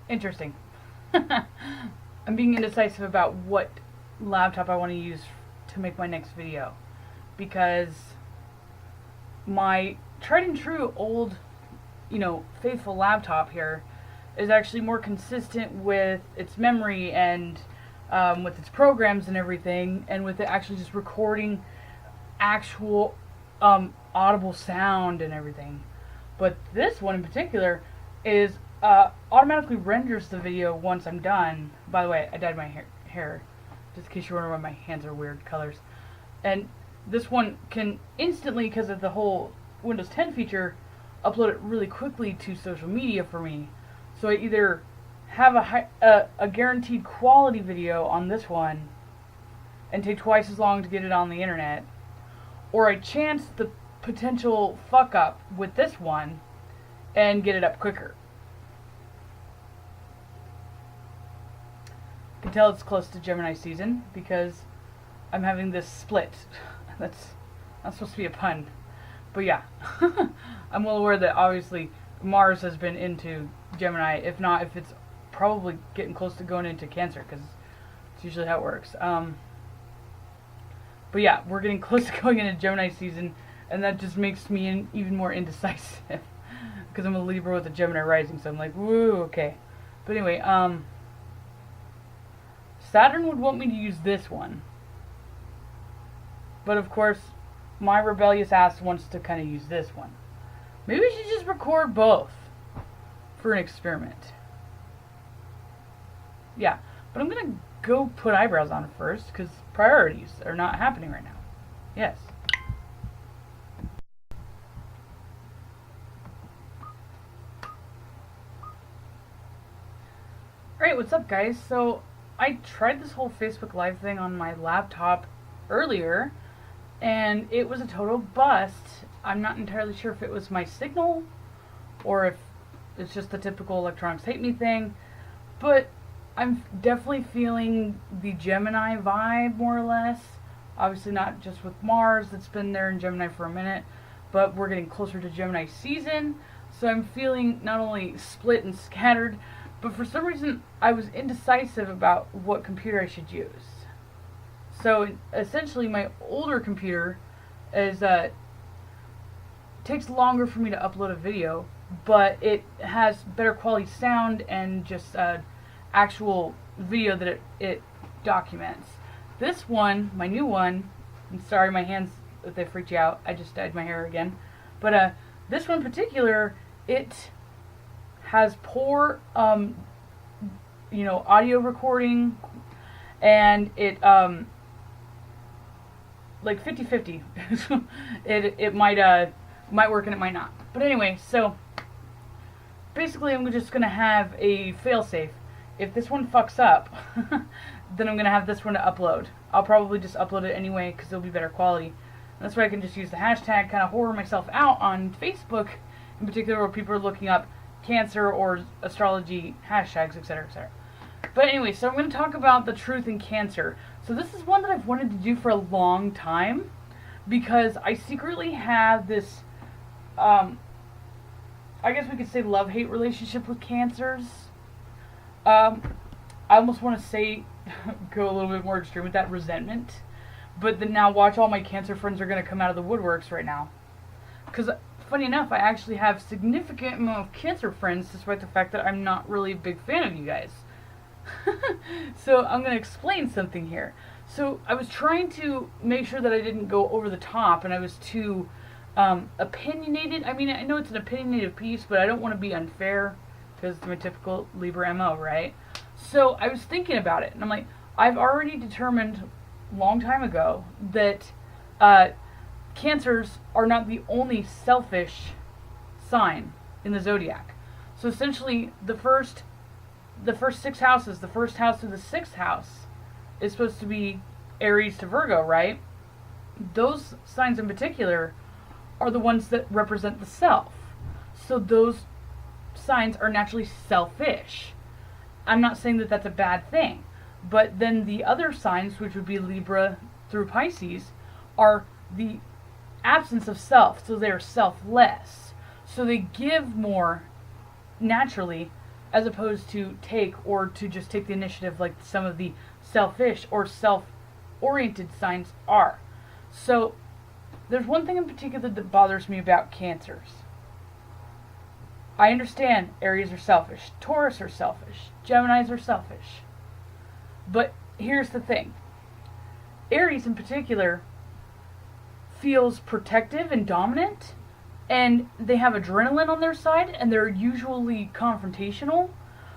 Interesting. I'm being indecisive about what laptop I want to use to make my next video, because my tried and true old, faithful laptop here is actually more consistent with its memory and with its programs and everything, and with it actually just recording actual audible sound and everything. But this one in particular is automatically renders the video once I'm done. By the way, I dyed my hair just in case you're wondering why my hands are weird colors. And this one can instantly, because of the whole Windows 10 feature, upload it really quickly to social media for me. So I either have a guaranteed quality video on this one and take twice as long to get it on the internet, or I chance the potential fuck up with this one and get it up quicker. You can tell it's close to Gemini season because I'm having this split. That's not supposed to be a pun. But yeah, I'm well aware that obviously Mars has been into Gemini. If not, if it's probably getting close to going into Cancer, because it's usually how it works. But yeah, we're getting close to going into Gemini season, and that just makes me even more indecisive. Because I'm a Libra with a Gemini rising, so I'm like, woo, okay. But anyway, Saturn would want me to use this one. But of course, my rebellious ass wants to kind of use this one. Maybe we should just record both for an experiment. Yeah, but I'm going to go put eyebrows on first, because priorities are not happening right now. Yes. Alright, what's up guys? So, I tried this whole Facebook Live thing on my laptop earlier, and it was a total bust. I'm not entirely sure if it was my signal, or if it's just the typical electronics hate me thing, but I'm definitely feeling the Gemini vibe, more or less. Obviously not just with Mars, that's been there in Gemini for a minute, but we're getting closer to Gemini season, so I'm feeling not only split and scattered, but for some reason I was indecisive about what computer I should use. So essentially my older computer is takes longer for me to upload a video, but it has better quality sound and just actual video that it documents. This one, my new one, I'm sorry my hands, if they freaked you out, I just dyed my hair again, but this one in particular, it has poor audio recording, and it like 50-50. it might work and it might not. But anyway, so basically I'm just gonna have a failsafe. If this one fucks up, then I'm gonna have this one to upload. I'll probably just upload it anyway because it'll be better quality. And that's why I can just use the hashtag, kind of horror myself out on Facebook, in particular where people are looking up Cancer or astrology hashtags, etc., etc. But anyway, so I'm going to talk about the truth in Cancer. So this is one that I've wanted to do for a long time, because I secretly have this, I guess we could say, love-hate relationship with Cancers. I almost want to say, go a little bit more extreme with that, resentment. But then now watch, all my Cancer friends are going to come out of the woodworks right now. Because funny enough, I actually have significant amount of Cancer friends, despite the fact that I'm not really a big fan of you guys. So I'm going to explain something here. So I was trying to make sure that I didn't go over the top and I was too opinionated. I mean, I know it's an opinionated piece, but I don't want to be unfair, because it's my typical Libra MO, right? So I was thinking about it, and I'm like, I've already determined long time ago that Cancers are not the only selfish sign in the zodiac. So essentially, the first 6 houses, the first house to the 6th house is supposed to be Aries to Virgo, right? Those signs in particular are the ones that represent the self. So those signs are naturally selfish. I'm not saying that that's a bad thing, but then the other signs, which would be Libra through Pisces, are the absence of self, so they're selfless. So they give more naturally as opposed to just take the initiative like some of the selfish or self-oriented signs are. So there's one thing in particular that bothers me about Cancers. I understand Aries are selfish, Taurus are selfish, Geminis are selfish. But here's the thing. Aries in particular feels protective and dominant, and they have adrenaline on their side, and they're usually confrontational.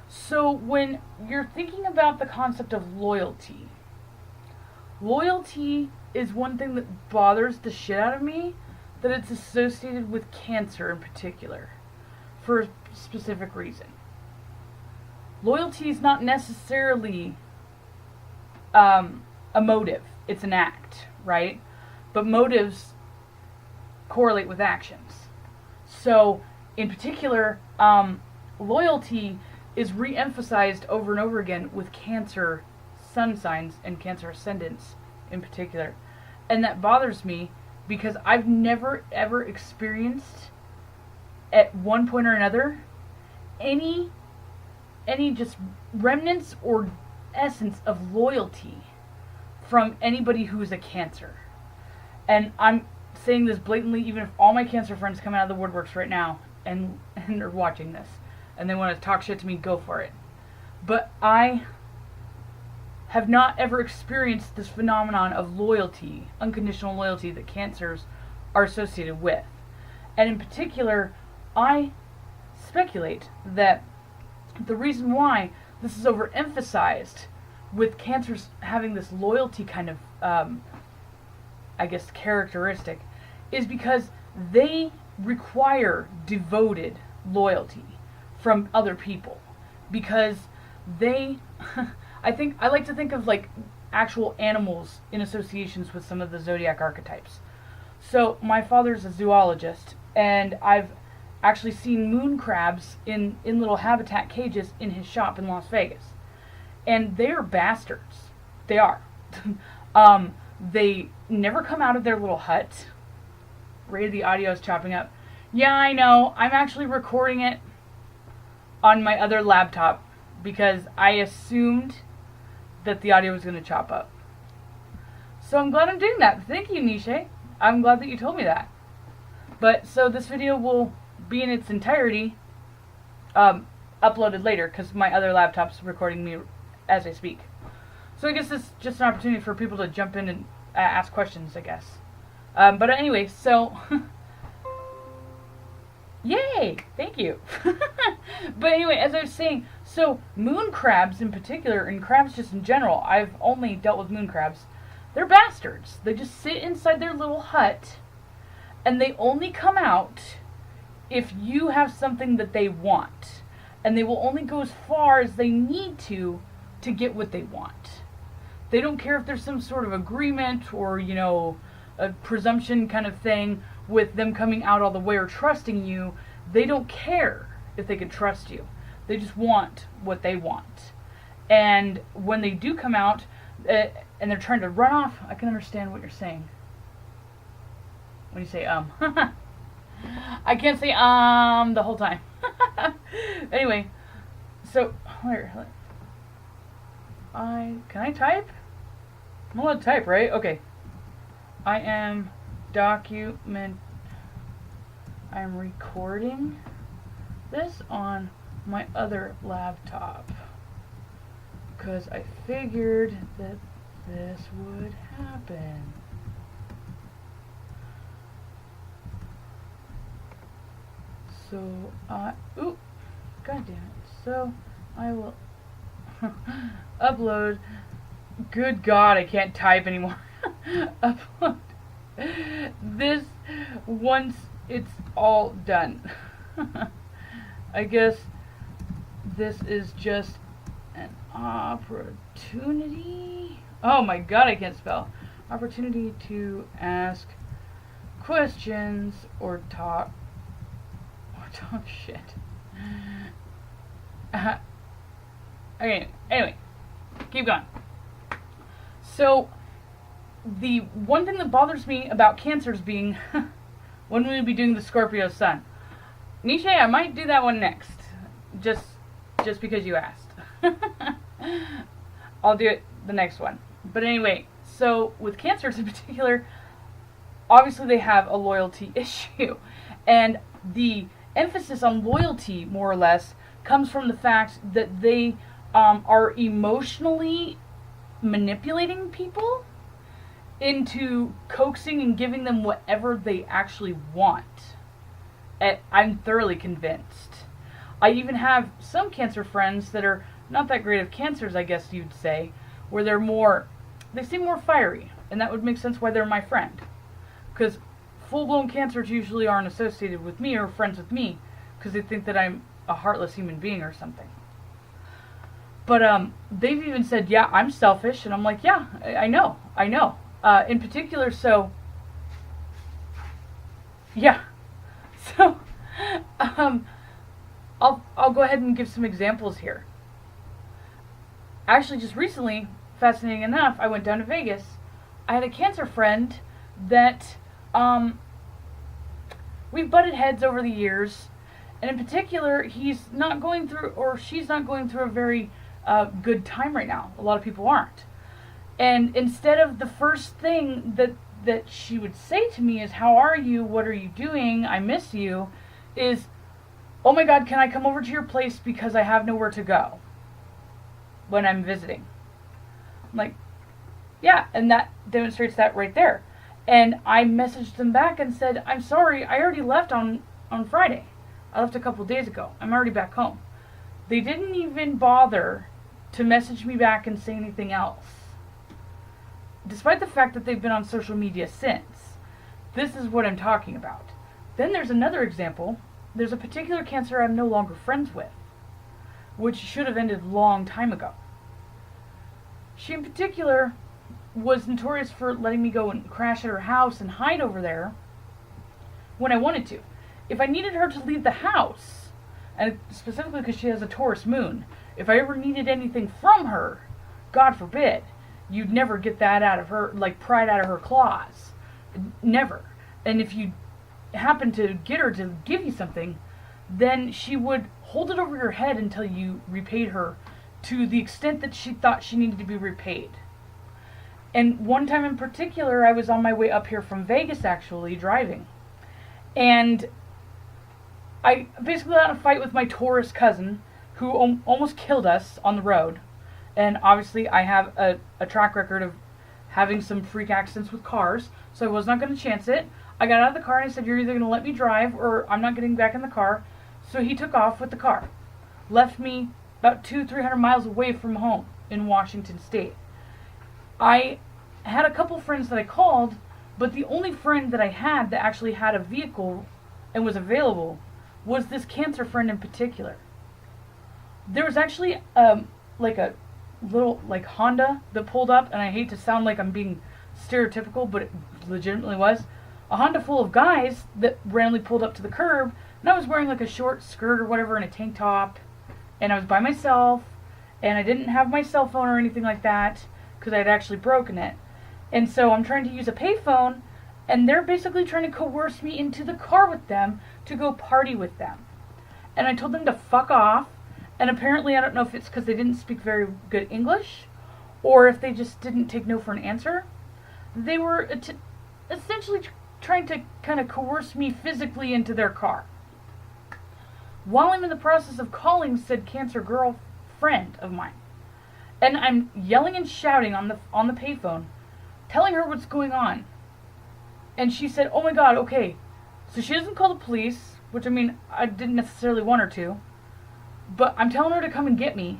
So when you're thinking about the concept of loyalty is one thing that bothers the shit out of me, that it's associated with Cancer in particular, for a specific reason. Loyalty is not necessarily a motive, it's an act, right? But motives correlate with actions. So, in particular, loyalty is re-emphasized over and over again with Cancer sun signs and Cancer ascendants in particular. And that bothers me because I've never ever experienced at one point or another any just remnants or essence of loyalty from anybody who is a Cancer. And I'm saying this blatantly, even if all my Cancer friends come out of the woodworks right now and are watching this and they want to talk shit to me, go for it. But I have not ever experienced this phenomenon of loyalty, unconditional loyalty that Cancers are associated with. And in particular, I speculate that the reason why this is overemphasized with Cancers having this loyalty kind of, characteristic, is because they require devoted loyalty from other people. Because they, I like to think of like actual animals in associations with some of the zodiac archetypes. So my father's a zoologist, and I've actually seen moon crabs in little habitat cages in his shop in Las Vegas. And they are bastards. They are. They never come out of their little hut. Ray, the audio is chopping up. Yeah, I know. I'm actually recording it on my other laptop because I assumed that the audio was going to chop up. So I'm glad I'm doing that. Thank you, Nisha. I'm glad that you told me that. But, so this video will be in its entirety uploaded later because my other laptop's recording me as I speak. So I guess it's just an opportunity for people to jump in and ask questions, I guess. But anyway, so yay! Thank you. But anyway, as I was saying, so moon crabs in particular, and crabs just in general, I've only dealt with moon crabs. They're bastards. They just sit inside their little hut, and they only come out if you have something that they want. And they will only go as far as they need to get what they want. They don't care if there's some sort of agreement or, you know, a presumption kind of thing with them coming out all the way or trusting you. They don't care if they can trust you. They just want what they want. And when they do come out and they're trying to run off, I can understand what you're saying. When you say, I can't say, the whole time. Anyway, so, here, can I type? I'm allowed to type, right? Okay. I am recording this on my other laptop because I figured that this would happen. So, ooh, god damn it. So, I will upload. Good God, I can't type anymore. Upload this once it's all done. I guess this is just an opportunity. Oh my God, I can't spell. Opportunity to ask questions or talk shit. Okay, anyway, keep going. So, the one thing that bothers me about Cancers being when we would be doing the Scorpio sun. Nisha, I might do that one next. Just just because you asked. I'll do it the next one. But anyway, so with cancers in particular, obviously they have a loyalty issue. And the emphasis on loyalty, more or less, comes from the fact that they are emotionally manipulating people into coaxing and giving them whatever they actually want. And I'm thoroughly convinced. I even have some cancer friends that are not that great of cancers, I guess you'd say, where they seem more fiery, and that would make sense why they're my friend. Because full-blown cancers usually aren't associated with me or friends with me, because they think that I'm a heartless human being or something. But they've even said, yeah, I'm selfish, and I'm like, yeah, I know. In particular, so, yeah. So, I'll go ahead and give some examples here. Actually, just recently, fascinating enough, I went down to Vegas. I had a cancer friend that we've butted heads over the years, and in particular, he's not going through, or she's not going through a very good time right now. A lot of people aren't. And instead of the first thing that she would say to me is, how are you? What are you doing? I miss you. Is, oh my God, can I come over to your place because I have nowhere to go when I'm visiting? I'm like, yeah, and that demonstrates that right there. And I messaged them back and said, I'm sorry, I already left on Friday. I left a couple days ago. I'm already back home. They didn't even bother to message me back and say anything else, despite the fact that they've been on social media since. This is what I'm talking about. Then there's another example. There's a particular cancer I'm no longer friends with, which should have ended a long time ago. She in particular was notorious for letting me go and crash at her house and hide over there when I wanted to. If I needed her to leave the house, and specifically because she has a Taurus moon, if I ever needed anything from her, God forbid, you'd never get that out of her, like pried out of her claws. Never. And if you happen to get her to give you something, then she would hold it over your head until you repaid her to the extent that she thought she needed to be repaid. And one time in particular, I was on my way up here from Vegas, actually, driving. And I basically got in a fight with my Taurus cousin, who almost killed us on the road. And obviously I have a track record of having some freak accidents with cars, so I was not going to chance it. I got out of the car and I said, you're either going to let me drive or I'm not getting back in the car. So he took off with the car. Left me about 200-300 miles away from home in Washington State. I had a couple friends that I called, but the only friend that I had that actually had a vehicle and was available was this cancer friend in particular. There was actually like a little like Honda that pulled up, and I hate to sound like I'm being stereotypical, but it legitimately was a Honda full of guys that randomly pulled up to the curb, and I was wearing like a short skirt or whatever and a tank top, and I was by myself, and I didn't have my cell phone or anything like that because I had actually broken it. And so I'm trying to use a payphone, and they're basically trying to coerce me into the car with them to go party with them. And I told them to fuck off, and apparently I don't know if it's because they didn't speak very good English, or if they just didn't take no for an answer. They were essentially trying to kind of coerce me physically into their car. While I'm in the process of calling said cancer girl friend of mine, and I'm yelling and shouting on the payphone, telling her what's going on. And she said, oh my God, okay. So she doesn't call the police, which I mean, I didn't necessarily want her to, but I'm telling her to come and get me.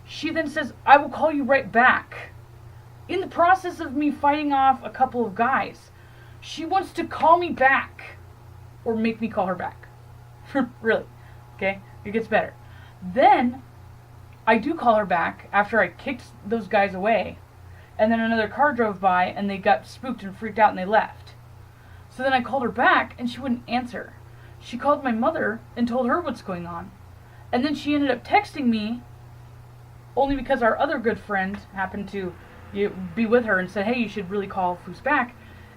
She then says, I will call you right back. In the process of me fighting off a couple of guys, she wants to call me back, or make me call her back. Really. Okay? It gets better. Then, I do call her back after I kicked those guys away, and then another car drove by, and they got spooked and freaked out, and they left. So then I called her back, and she wouldn't answer. She called my mother and told her what's going on. And then she ended up texting me, only because our other good friend happened to be with her and said, hey, you should really call Foos back.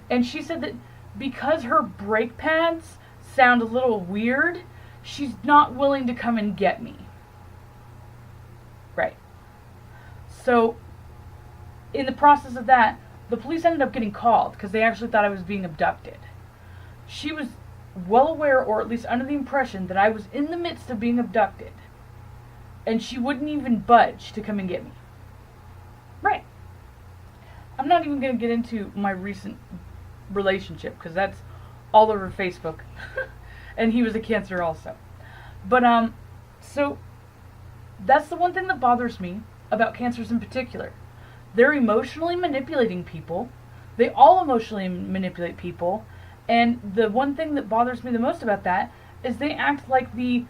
And she said that because her brake pads sound a little weird, she's not willing to come and get me. So, in the process of that, the police ended up getting called because they actually thought I was being abducted. She was well aware, or at least under the impression, that I was in the midst of being abducted. And she wouldn't even budge to come and get me. Right. I'm not even going to get into my recent relationship, because that's all over Facebook. And he was a Cancer also. But, so, that's the one thing that bothers me about Cancers in particular. They're emotionally manipulating people. They all emotionally manipulate people. And the one thing that bothers me the most about that is they act like the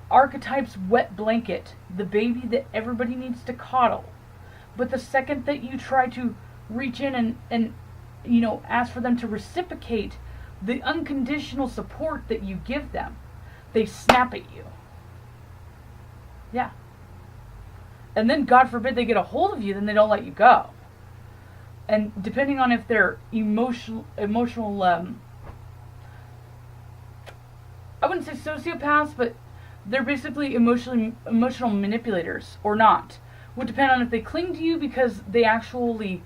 archetype's wet blanket, the baby that everybody needs to coddle. But the second that you try to reach in and ask for them to reciprocate the unconditional support that you give them, they snap at you. Yeah. And then, God forbid, they get a hold of you, then they don't let you go. And depending on if they're emotional, I wouldn't say sociopaths, but they're basically emotional manipulators or not. Would depend on if they cling to you because they actually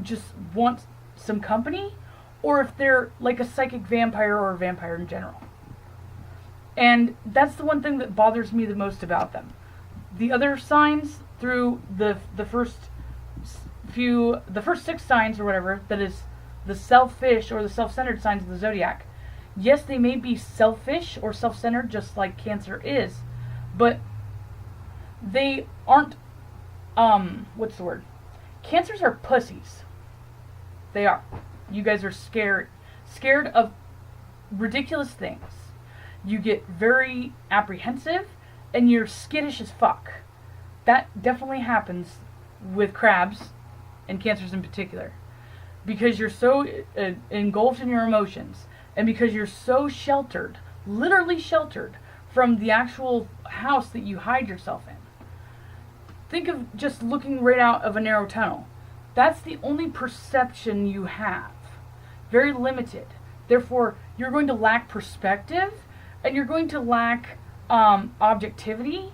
just want some company, or if they're like a psychic vampire or a vampire in general. And that's the one thing that bothers me the most about them. The other signs through the first 6 signs or whatever, that is the selfish or the self-centered signs of the zodiac. Yes, they may be selfish or self-centered just like Cancer is, but they aren't, what's the word? Cancers are pussies. They are. You guys are scared of ridiculous things. You get very apprehensive, and you're skittish as fuck. That definitely happens with crabs, and Cancers in particular. Because you're so engulfed in your emotions, and because you're so sheltered, literally sheltered, from the actual house that you hide yourself in. Think of just looking right out of a narrow tunnel. That's the only perception you have. Very limited. Therefore, you're going to lack perspective, and you're going to lack objectivity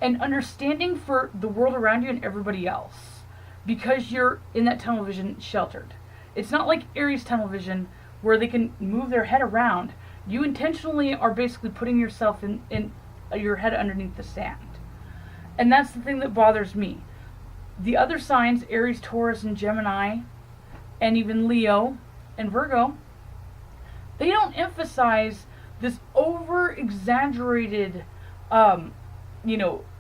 and understanding for the world around you and everybody else, because you're in that tunnel vision sheltered. It's not like Aries tunnel vision where they can move their head around. You intentionally are basically putting yourself in your head underneath the sand. And that's the thing that bothers me. The other signs, Aries, Taurus, and Gemini, and even Leo and Virgo, they don't emphasize this over-exaggerated,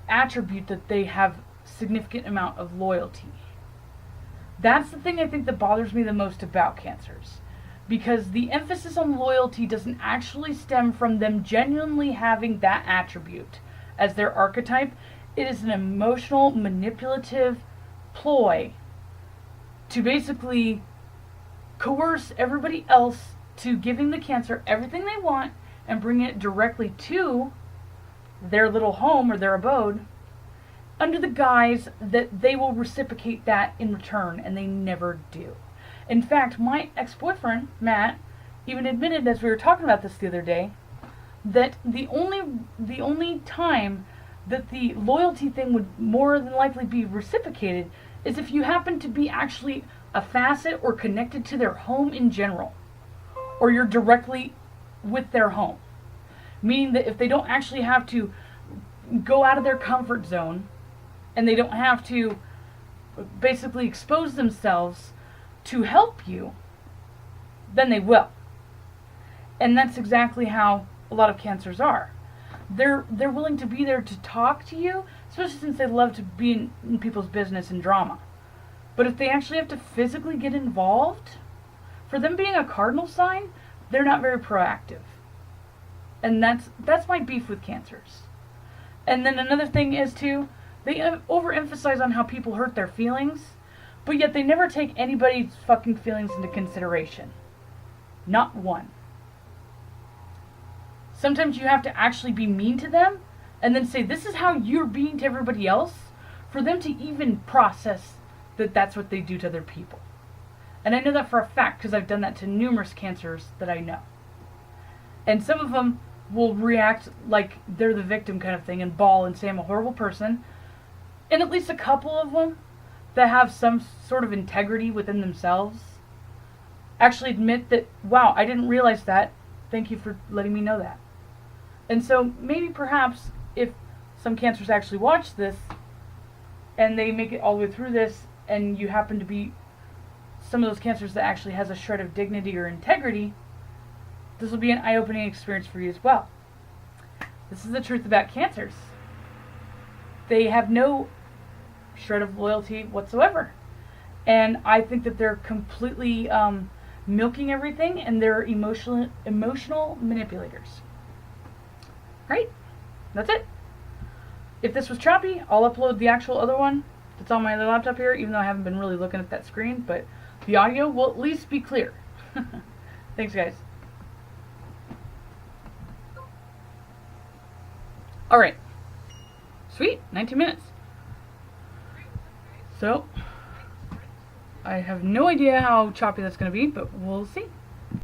attribute that they have significant amount of loyalty. That's the thing I think that bothers me the most about Cancers. Because the emphasis on loyalty doesn't actually stem from them genuinely having that attribute as their archetype. It is an emotional, manipulative ploy to basically coerce everybody else to giving the Cancer everything they want and bringing it directly to their little home or their abode under the guise that they will reciprocate that in return, and they never do. In fact, my ex-boyfriend, Matt, even admitted, as we were talking about this the other day, that the only time that the loyalty thing would more than likely be reciprocated is if you happen to be actually a facet or connected to their home in general, or you're directly with their home. Meaning that if they don't actually have to go out of their comfort zone, and they don't have to basically expose themselves to help you, then they will. And that's exactly how a lot of Cancers are. They're willing to be there to talk to you, especially since they love to be in people's business and drama. But if they actually have to physically get involved, for them being a cardinal sign, they're not very proactive. And that's my beef with Cancers. And then another thing is too, they overemphasize on how people hurt their feelings, but yet they never take anybody's fucking feelings into consideration. Not one. Sometimes you have to actually be mean to them and then say, this is how you're being to everybody else, for them to even process that that's what they do to other people. And I know that for a fact because I've done that to numerous Cancers that I know. And some of them will react like they're the victim kind of thing and bawl and say I'm a horrible person. And at least a couple of them that have some sort of integrity within themselves actually admit that, wow, I didn't realize that. Thank you for letting me know that. And so maybe perhaps if some cancers actually watch this and they make it all the way through this, and you happen to be some of those cancers that actually has a shred of dignity or integrity, this will be an eye-opening experience for you as well. This is the truth about cancers. They have no shred of loyalty whatsoever. And I think that they're completely milking everything, and they're emotional manipulators. Right? That's it. If this was choppy, I'll upload the actual other one that's on my other laptop here, even though I haven't been really looking at that screen, but the audio will at least be clear. Thanks, guys. Alright. Sweet. 19 minutes. So, I have no idea how choppy that's going to be, but we'll see.